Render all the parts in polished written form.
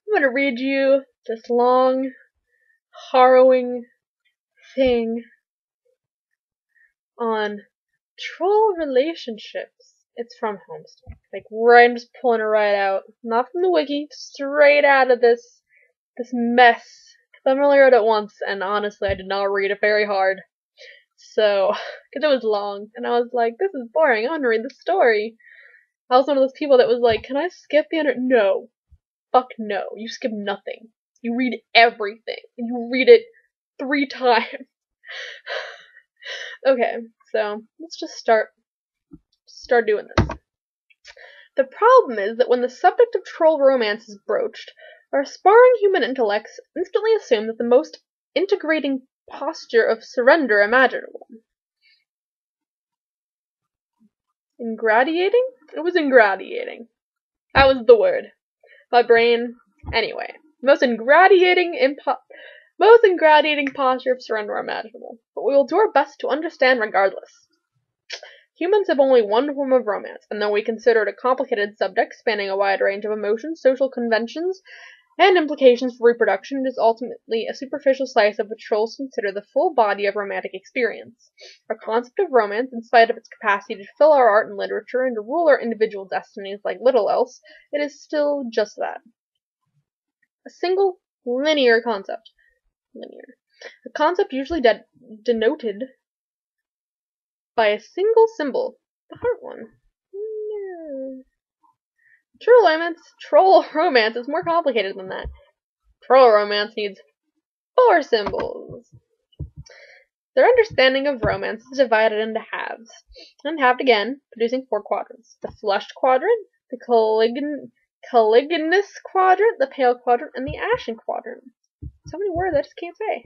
I'm going to read you this long, harrowing thing on troll relationships. It's from Homestuck. Like, right, I'm just pulling it right out. Not from the wiki, straight out of this mess. I've only read it once, and honestly, I did not read it very hard. So, because it was long, and I was like, this is boring, I want to read the story. I was one of those people that was like, can I skip the under? No. Fuck no. You skip nothing. You read everything. And you read it 3 times. Okay, so let's just start doing this. The problem is that when the subject of troll romance is broached, our aspiring human intellects instantly assume that the most integrating posture of surrender imaginable. Ingratiating? It was ingratiating. That was the word. My brain. Anyway, most ingratiating posture of surrender imaginable. But we will do our best to understand regardless. Humans have only one form of romance, and though we consider it a complicated subject spanning a wide range of emotions, social conventions, and implications for reproduction, it is ultimately a superficial slice of what trolls consider the full body of romantic experience. Our concept of romance, in spite of its capacity to fill our art and literature and to rule our individual destinies like little else, it is still just that. A single, linear concept. A concept usually denoted by a single symbol. The heart one. No. Troll romance is more complicated than that. Troll romance needs 4 symbols. Their understanding of romance is divided into halves, and halved again, producing 4 quadrants. The flushed quadrant, the caliginous quadrant, the pale quadrant, and the ashen quadrant. So many words I just can't say.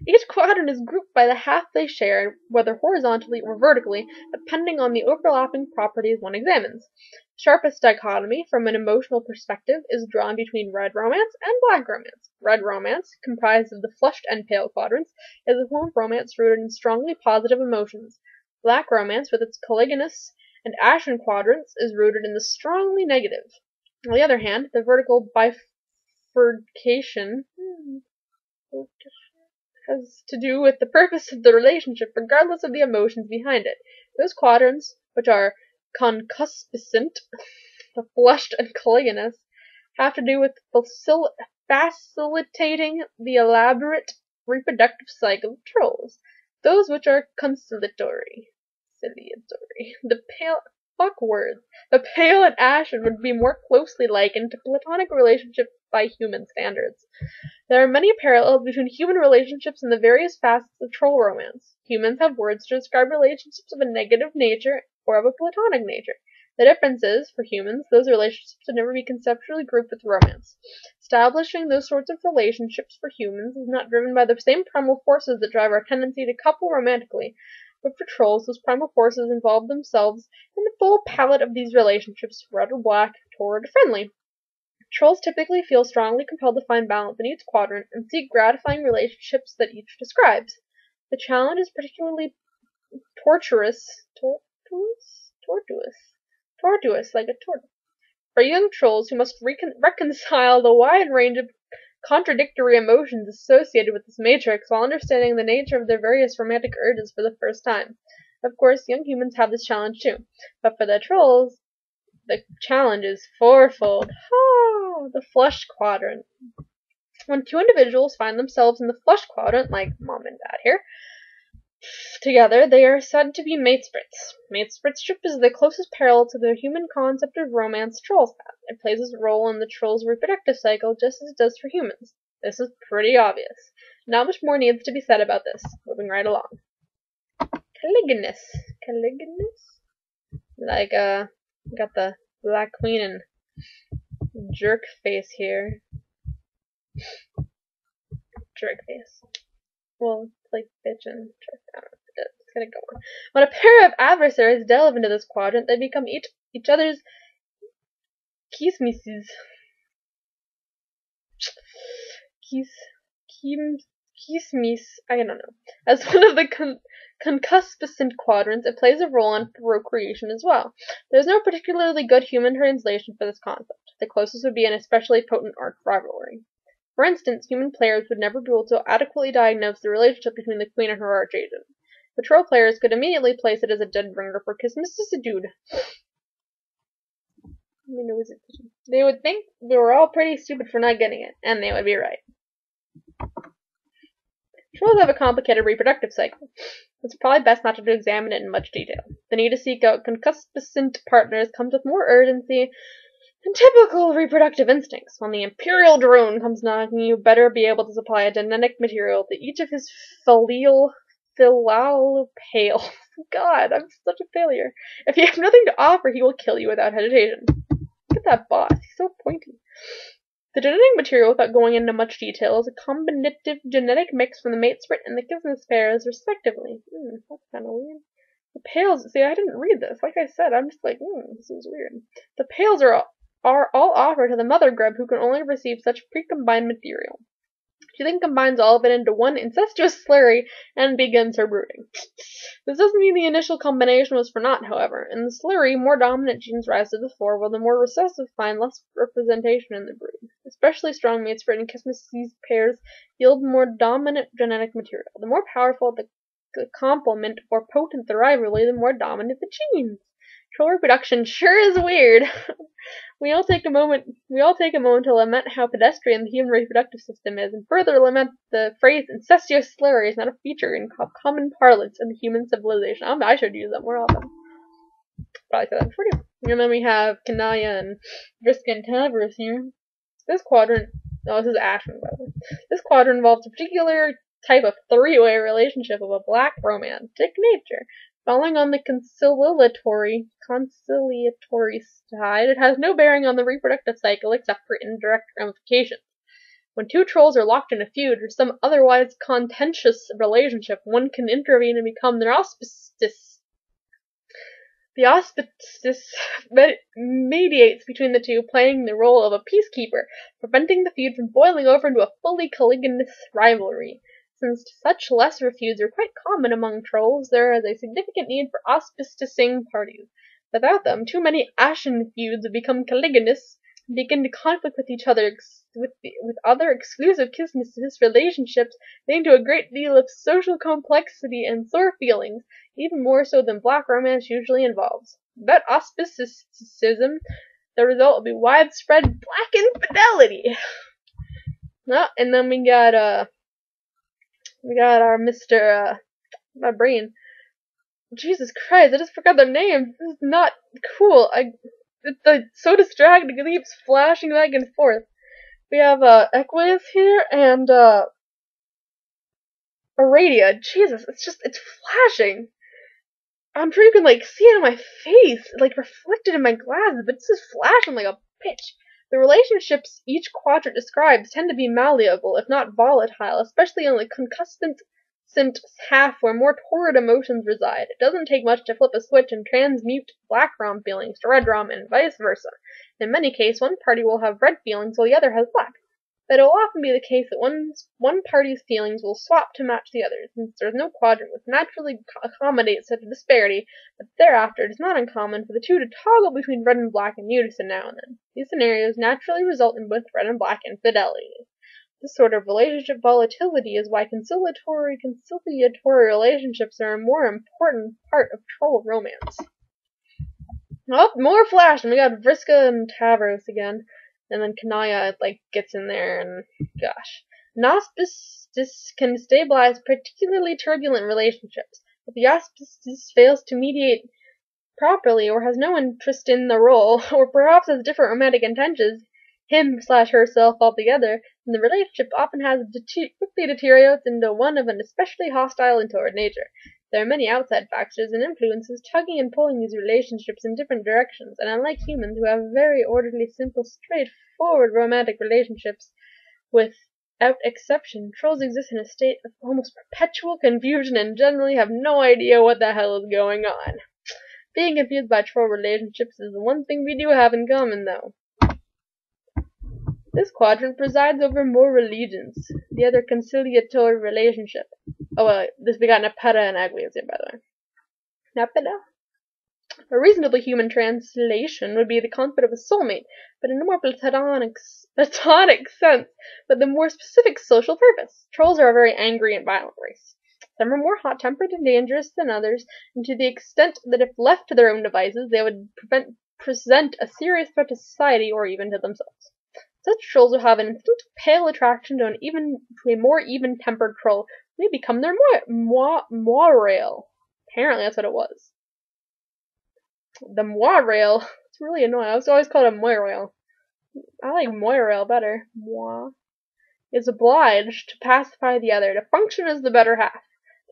Each quadrant is grouped by the half they share, whether horizontally or vertically, depending on the overlapping properties one examines. Sharpest dichotomy, from an emotional perspective, is drawn between red romance and black romance. Red romance, comprised of the flushed and pale quadrants, is a form of romance rooted in strongly positive emotions. Black romance, with its caliginous and ashen quadrants, is rooted in the strongly negative. On the other hand, the vertical bifurcation has to do with the purpose of the relationship, regardless of the emotions behind it. Those quadrants, which are concupiscent, the flushed and caliginous, have to do with facilitating the elaborate reproductive cycle of trolls. Those which are conciliatory. The pale and ashen would be more closely likened to platonic relationships by human standards. There are many parallels between human relationships and the various facets of troll romance. Humans have words to describe relationships of a negative nature or of a platonic nature. The difference is, for humans, those relationships would never be conceptually grouped with romance. Establishing those sorts of relationships for humans is not driven by the same primal forces that drive our tendency to couple romantically, but for trolls, those primal forces involve themselves in the full palette of these relationships, red or black, toward or friendly. Trolls typically feel strongly compelled to find balance in each quadrant and seek gratifying relationships that each describes. The challenge is particularly tortuous, like a tortoise, for young trolls who must reconcile the wide range of contradictory emotions associated with this matrix while understanding the nature of their various romantic urges for the first time. Of course, young humans have this challenge too, but for the trolls, the challenge is fourfold. The flushed quadrant. When 2 individuals find themselves in the flushed quadrant, like mom and dad here, together, they are said to be matesprits. Matespritship is the closest parallel to the human concept of romance trolls have. It plays a role in the troll's reproductive cycle just as it does for humans. This is pretty obvious. Not much more needs to be said about this. Moving right along. Caliginous. Like, got the Black Queen and jerk face here. Jerk face. Well, it's like bitch and jerk. I don't know. It's gonna go on. When a pair of adversaries delve into this quadrant, they become each other's kismises. I don't know. As one of the concupiscent quadrants, it plays a role in procreation as well. There is no particularly good human translation for this concept. The closest would be an especially potent arch rivalry. For instance, human players would never be able to adequately diagnose the relationship between the queen and her archagent. But troll players could immediately place it as a dead ringer for Kismet is a dude. They would think we were all pretty stupid for not getting it, and they would be right. Trolls have a complicated reproductive cycle. It's probably best not to examine it in much detail. The need to seek out concupiscent partners comes with more urgency than typical reproductive instincts. When the Imperial drone comes knocking, you better be able to supply a genetic material to each of his filial pale. God, I'm such a failure. If you have nothing to offer, he will kill you without hesitation. Look at that boss, he's so pointy. The genetic material, without going into much detail, is a combinative genetic mix from the mate split and the kismet pairs, respectively. That's kind of weird. The pales, see, I didn't read this. Like I said, I'm just like, this is weird. The pales are all offered to the mother grub, who can only receive such pre-combined material. She then combines all of it into one incestuous slurry and begins her brooding. This doesn't mean the initial combination was for naught, however. In the slurry, more dominant genes rise to the fore, while the more recessive find less representation in the brood. Especially strong mates for kismet pairs yield more dominant genetic material. The more powerful the complement or potent the rivalry, the more dominant the genes. Troll reproduction sure is weird. We all take a moment to lament how pedestrian the human reproductive system is, and further lament the phrase incestuous slurry is not a feature in common parlance in the human civilization. I should use that more often. Probably said that before too. And then we have Kanaya and Vriska and Tavros here. This quadrant, this is Ashman, by the way. This quadrant involves a particular type of three-way relationship of a black romantic nature. Falling on the conciliatory side, it has no bearing on the reproductive cycle except for indirect ramifications. When two trolls are locked in a feud or some otherwise contentious relationship, one can intervene and become their auspices. The auspices mediates between the two, playing the role of a peacekeeper, preventing the feud from boiling over into a fully caliginous rivalry. Since such lesser feuds are quite common among trolls, there is a significant need for auspicing parties. Without them, too many ashen feuds would become caliginous and begin to conflict with each other, with other exclusive kismet relationships, leading to a great deal of social complexity and sore feelings, even more so than black romance usually involves. Without auspicism, the result would be widespread black infidelity. And then we got our Mr. My brain. Jesus Christ, I just forgot their names. This is not cool. It's like so distracting. It keeps flashing back and forth. We have Equus here and Aradia. Jesus, it's flashing. I'm sure you can see it on my face, reflected in my glasses, but it's just flashing like a bitch. The relationships each quadrant describes tend to be malleable, if not volatile, especially on the concupiscent half where more torrid emotions reside. It doesn't take much to flip a switch and transmute black rom feelings to red rom and vice versa. In many cases, one party will have red feelings while the other has black. But it will often be the case that one party's feelings will swap to match the other's, since there is no quadrant which naturally accommodates such a disparity, but thereafter it is not uncommon for the two to toggle between red and black in unison now and then. These scenarios naturally result in both red and black infidelity. This sort of relationship volatility is why conciliatory relationships are a more important part of troll romance. Oh, more flashing! We got Vriska and Tavros again. And then Kanaya, gets in there, and gosh. An auspices can stabilize particularly turbulent relationships. If the auspices fails to mediate properly, or has no interest in the role, or perhaps has different romantic intentions, him/herself altogether, then the relationship often quickly deteriorates into one of an especially hostile and torrid nature. There are many outside factors and influences tugging and pulling these relationships in different directions, and unlike humans who have very orderly, simple, straightforward romantic relationships, without exception, trolls exist in a state of almost perpetual confusion and generally have no idea what the hell is going on. Being confused by troll relationships is the one thing we do have in common, though. This quadrant presides over more allegiance, the other conciliatory relationship. Oh, well, this begot Nepeta and Aglasia, by the way. Nepeta? A reasonably human translation would be the concept of a soulmate, but in a more platonic sense, but the more specific social purpose. Trolls are a very angry and violent race. Some are more hot-tempered and dangerous than others, and to the extent that if left to their own devices, they would present a serious threat to society or even to themselves. Such trolls will have an instinctive pale attraction to a more even-tempered troll, who may become their moirail. Apparently that's what it was. The moirail. It's really annoying. I was always called a moirail. I like moirail better. Moi. Is obliged to pacify the other, to function as the better half.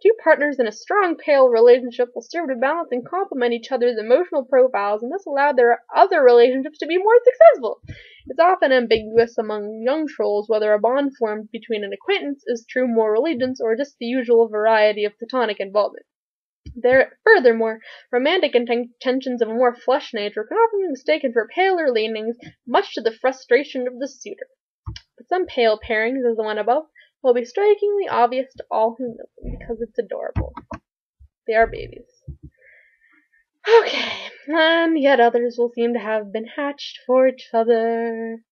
Two partners in a strong pale relationship will serve to balance and complement each other's emotional profiles, and thus allow their other relationships to be more successful. It's often ambiguous among young trolls whether a bond formed between an acquaintance is true moral allegiance or just the usual variety of platonic involvement. Furthermore, romantic intentions of a more flesh nature can often be mistaken for paler leanings, much to the frustration of the suitor. But some pale pairings, as the one above, will be strikingly obvious to all who know them, because it's adorable. They are babies. Okay, and yet others will seem to have been hatched for each other.